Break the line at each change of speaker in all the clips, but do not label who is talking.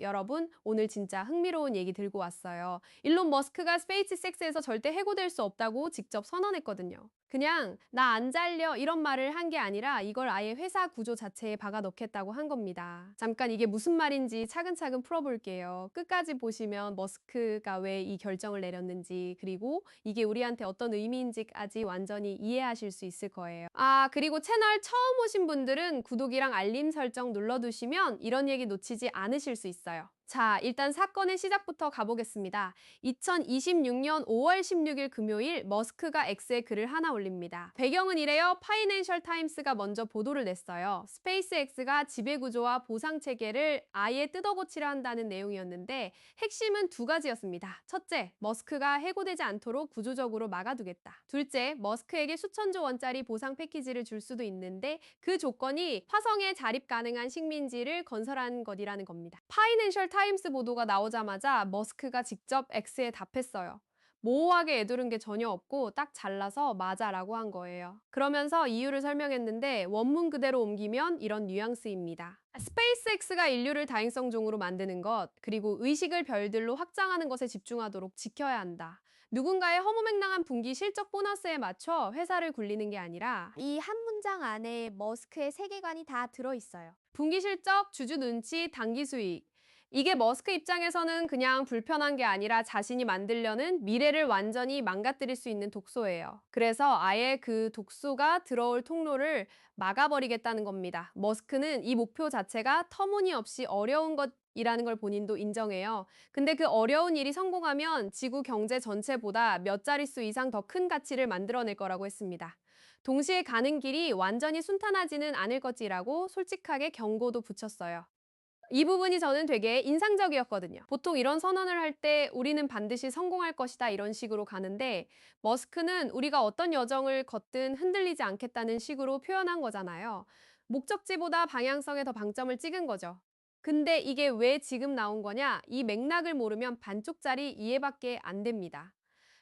여러분, 오늘 진짜 흥미로운 얘기 들고 왔어요. 일론 머스크가 스페이스X에서 절대 해고될 수 없다고 직접 선언했거든요. 그냥 나 안 잘려 이런 말을 한 게 아니라 이걸 아예 회사 구조 자체에 박아 넣겠다고 한 겁니다. 잠깐 이게 무슨 말인지 차근차근 풀어볼게요. 끝까지 보시면 머스크가 왜 이 결정을 내렸는지, 그리고 이게 우리한테 어떤 의미인지까지 완전히 이해하실 수 있을 거예요. 그리고 채널 처음 오신 분들은 구독이랑 알림 설정 눌러두시면 이런 얘기 놓치지 않으실 수 있어요. 자, 일단 사건의 시작부터 가보겠습니다. 2026년 5월 16일 금요일 머스크가 X에 글을 하나 올립니다. 배경은 이래요. 파이낸셜 타임스가 먼저 보도를 냈어요. 스페이스X가 지배구조와 보상체계를 아예 뜯어고치려 한다는 내용이었는데 핵심은 두 가지였습니다. 첫째, 머스크가 해고되지 않도록 구조적으로 막아두겠다. 둘째, 머스크에게 수천조 원짜리 보상 패키지를 줄 수도 있는데 그 조건이 화성에 자립 가능한 식민지를 건설하는 것이라는 겁니다. 파이낸셜 타임스 보도가 나오자마자 머스크가 직접 X에 답했어요. 모호하게 애두른 게 전혀 없고 딱 잘라서 맞아라고 한 거예요. 그러면서 이유를 설명했는데 원문 그대로 옮기면 이런 뉘앙스입니다. 스페이스X가 인류를 다행성종으로 만드는 것, 그리고 의식을 별들로 확장하는 것에 집중하도록 지켜야 한다. 누군가의 허무맹랑한 분기 실적 보너스에 맞춰 회사를 굴리는 게 아니라
이 한 문장 안에 머스크의 세계관이 다 들어있어요.
분기 실적, 주주 눈치, 단기 수익. 이게 머스크 입장에서는 그냥 불편한 게 아니라 자신이 만들려는 미래를 완전히 망가뜨릴 수 있는 독소예요. 그래서 아예 그 독소가 들어올 통로를 막아버리겠다는 겁니다. 머스크는 이 목표 자체가 터무니없이 어려운 것이라는 걸 본인도 인정해요. 근데 그 어려운 일이 성공하면 지구 경제 전체보다 몇 자릿수 이상 더 큰 가치를 만들어낼 거라고 했습니다. 동시에 가는 길이 완전히 순탄하지는 않을 것이라고 솔직하게 경고도 붙였어요. 이 부분이 저는 되게 인상적이었거든요. 보통 이런 선언을 할 때 우리는 반드시 성공할 것이다 이런 식으로 가는데 머스크는 우리가 어떤 여정을 걷든 흔들리지 않겠다는 식으로 표현한 거잖아요. 목적지보다 방향성에 더 방점을 찍은 거죠. 근데 이게 왜 지금 나온 거냐? 이 맥락을 모르면 반쪽짜리 이해밖에 안 됩니다.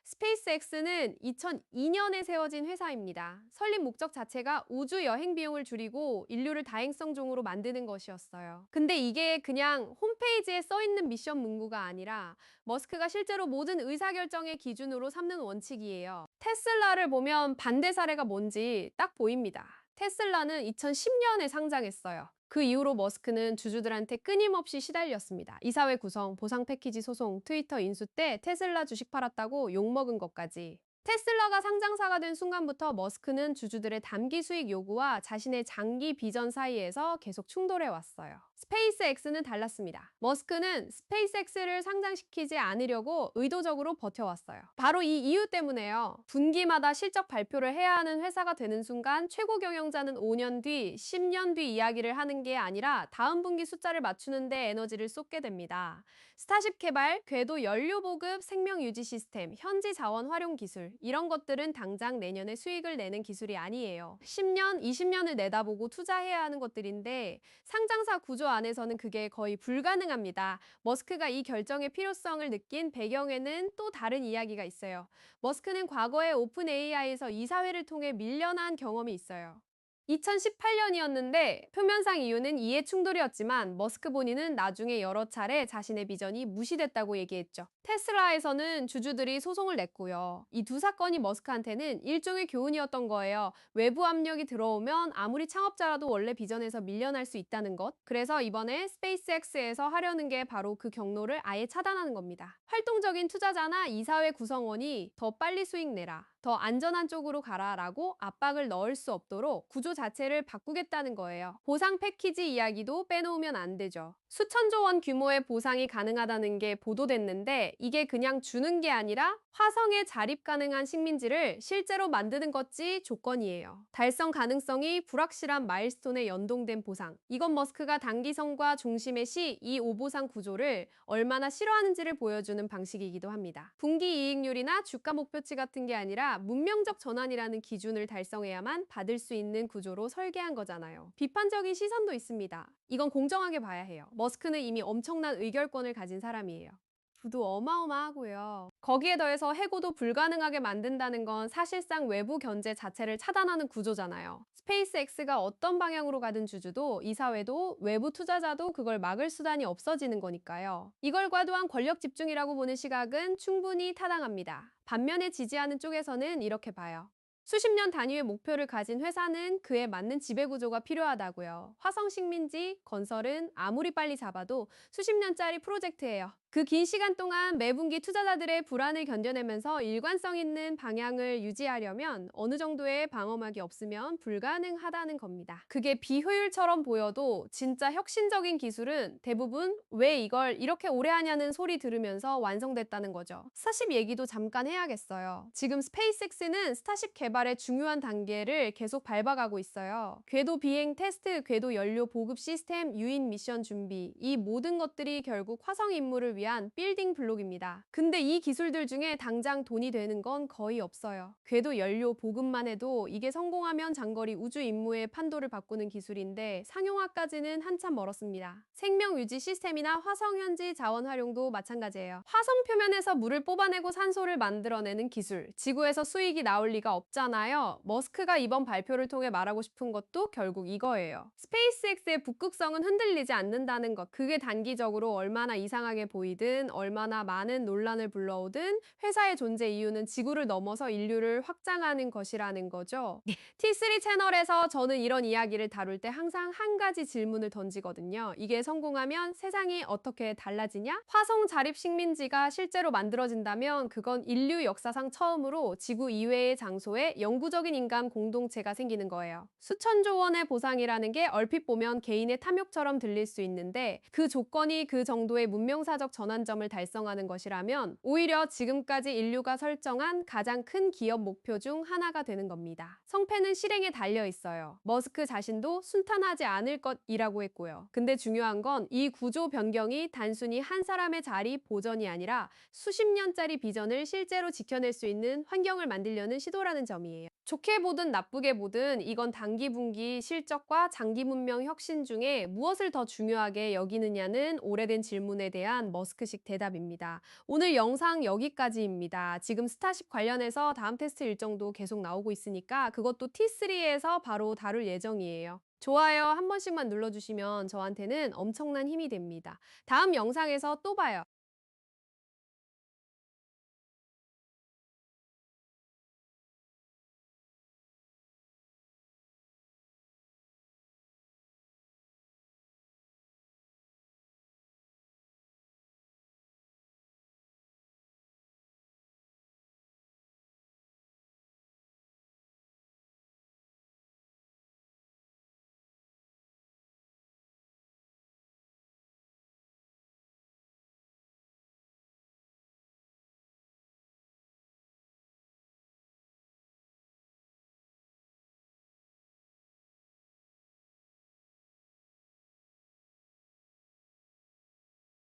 스페이스X는 2002년에 세워진 회사입니다. 설립 목적 자체가 우주 여행 비용을 줄이고 인류를 다행성종으로 만드는 것이었어요. 근데 이게 그냥 홈페이지에 써 있는 미션 문구가 아니라 머스크가 실제로 모든 의사결정의 기준으로 삼는 원칙이에요. 테슬라를 보면 반대 사례가 뭔지 딱 보입니다. 테슬라는 2010년에 상장했어요. 그 이후로 머스크는 주주들한테 끊임없이 시달렸습니다. 이사회 구성, 보상 패키지 소송, 트위터 인수 때 테슬라 주식 팔았다고 욕먹은 것까지. 테슬라가 상장사가 된 순간부터 머스크는 주주들의 단기 수익 요구와 자신의 장기 비전 사이에서 계속 충돌해 왔어요. 스페이스X는 달랐습니다. 머스크는 스페이스X를 상장시키지 않으려고 의도적으로 버텨왔어요. 바로 이 이유 때문에요. 분기마다 실적 발표를 해야 하는 회사가 되는 순간 최고 경영자는 5년 뒤, 10년 뒤 이야기를 하는 게 아니라 다음 분기 숫자를 맞추는데 에너지를 쏟게 됩니다. 스타쉽 개발, 궤도 연료 보급, 생명 유지 시스템, 현지 자원 활용 기술 이런 것들은 당장 내년에 수익을 내는 기술이 아니에요. 10년, 20년을 내다보고 투자해야 하는 것들인데 상장사 구조 안에서는 그게 거의 불가능합니다. 머스크가 이 결정의 필요성을 느낀 배경에는 또 다른 이야기가 있어요. 머스크는 과거에 오픈 AI에서 이사회를 통해 밀려난 경험이 있어요. 2018년이었는데 표면상 이유는 이해 충돌이었지만 머스크 본인은 나중에 여러 차례 자신의 비전이 무시됐다고 얘기했죠. 테슬라에서는 주주들이 소송을 냈고요. 이 두 사건이 머스크한테는 일종의 교훈이었던 거예요. 외부 압력이 들어오면 아무리 창업자라도 원래 비전에서 밀려날 수 있다는 것. 그래서 이번에 스페이스X에서 하려는 게 바로 그 경로를 아예 차단하는 겁니다. 활동적인 투자자나 이사회 구성원이 더 빨리 수익 내라, 더 안전한 쪽으로 가라라고 압박을 넣을 수 없도록 구조 자체를 바꾸겠다는 거예요. 보상 패키지 이야기도 빼놓으면 안 되죠. 수천조 원 규모의 보상이 가능하다는 게 보도됐는데 이게 그냥 주는 게 아니라 화성에 자립 가능한 식민지를 실제로 만드는 것이 조건이에요. 달성 가능성이 불확실한 마일스톤에 연동된 보상. 이건 머스크가 단기성과 중심의 시 이 오보상 구조를 얼마나 싫어하는지를 보여주는 방식이기도 합니다. 분기 이익률이나 주가 목표치 같은 게 아니라 문명적 전환이라는 기준을 달성해야만 받을 수 있는 구조로 설계한 거잖아요. 비판적인 시선도 있습니다. 이건 공정하게 봐야 해요. 머스크는 이미 엄청난 의결권을 가진 사람이에요. 부도 어마어마하고요. 거기에 더해서 해고도 불가능하게 만든다는 건 사실상 외부 견제 자체를 차단하는 구조잖아요. 스페이스X가 어떤 방향으로 가든 주주도 이사회도 외부 투자자도 그걸 막을 수단이 없어지는 거니까요. 이걸 과도한 권력 집중이라고 보는 시각은 충분히 타당합니다. 반면에 지지하는 쪽에서는 이렇게 봐요. 수십 년 단위의 목표를 가진 회사는 그에 맞는 지배구조가 필요하다고요. 화성식민지, 건설은 아무리 빨리 잡아도 수십 년짜리 프로젝트예요. 그 긴 시간 동안 매분기 투자자들의 불안을 견뎌내면서 일관성 있는 방향을 유지하려면 어느 정도의 방어막이 없으면 불가능하다는 겁니다. 그게 비효율처럼 보여도 진짜 혁신적인 기술은 대부분 왜 이걸 이렇게 오래 하냐는 소리 들으면서 완성됐다는 거죠. 스타쉽 얘기도 잠깐 해야겠어요. 지금 스페이스X는 스타쉽 개발의 중요한 단계를 계속 밟아가고 있어요. 궤도 비행 테스트, 궤도 연료 보급 시스템, 유인 미션 준비, 이 모든 것들이 결국 화성 임무를 위한 빌딩 블록입니다. 근데 이 기술들 중에 당장 돈이 되는 건 거의 없어요. 궤도 연료 보급만 해도 이게 성공하면 장거리 우주 임무의 판도를 바꾸는 기술인데 상용화까지는 한참 멀었습니다. 생명 유지 시스템이나 화성 현지 자원 활용도 마찬가지예요. 화성 표면에서 물을 뽑아내고 산소를 만들어내는 기술, 지구에서 수익이 나올 리가 없잖아요. 머스크가 이번 발표를 통해 말하고 싶은 것도 결국 이거예요. 스페이스X의 북극성은 흔들리지 않는다는 것, 그게 단기적으로 얼마나 이상하게 보이든 얼마나 많은 논란을 불러오든 회사의 존재 이유는 지구를 넘어서 인류를 확장하는 것이라는 거죠. T3 채널에서 저는 이런 이야기를 다룰 때 항상 한 가지 질문을 던지거든요. 이게 성공하면 세상이 어떻게 달라지냐? 화성 자립 식민지가 실제로 만들어진다면 그건 인류 역사상 처음으로 지구 이외의 장소에 영구적인 인간 공동체가 생기는 거예요. 수천조 원의 보상이라는 게 얼핏 보면 개인의 탐욕처럼 들릴 수 있는데 그 조건이 그 정도의 문명사적 전환점을 달성하는 것이라면 오히려 지금까지 인류가 설정한 가장 큰 기업 목표 중 하나가 되는 겁니다. 성패는 실행에 달려 있어요. 머스크 자신도 순탄하지 않을 것이라고 했고요. 근데 중요한 건 이 구조 변경이 단순히 한 사람의 자리 보전이 아니라 수십 년짜리 비전을 실제로 지켜낼 수 있는 환경을 만들려는 시도라는 점이에요. 좋게 보든 나쁘게 보든 이건 단기 분기 실적과 장기 문명 혁신 중에 무엇을 더 중요하게 여기느냐는 오래된 질문에 대한 머스크식 대답입니다. 오늘 영상 여기까지입니다. 지금 스타쉽 관련해서 다음 테스트 일정도 계속 나오고 있으니까 그것도 T3에서 바로 다룰 예정이에요. 좋아요 한 번씩만 눌러주시면 저한테는 엄청난 힘이 됩니다. 다음 영상에서 또 봐요.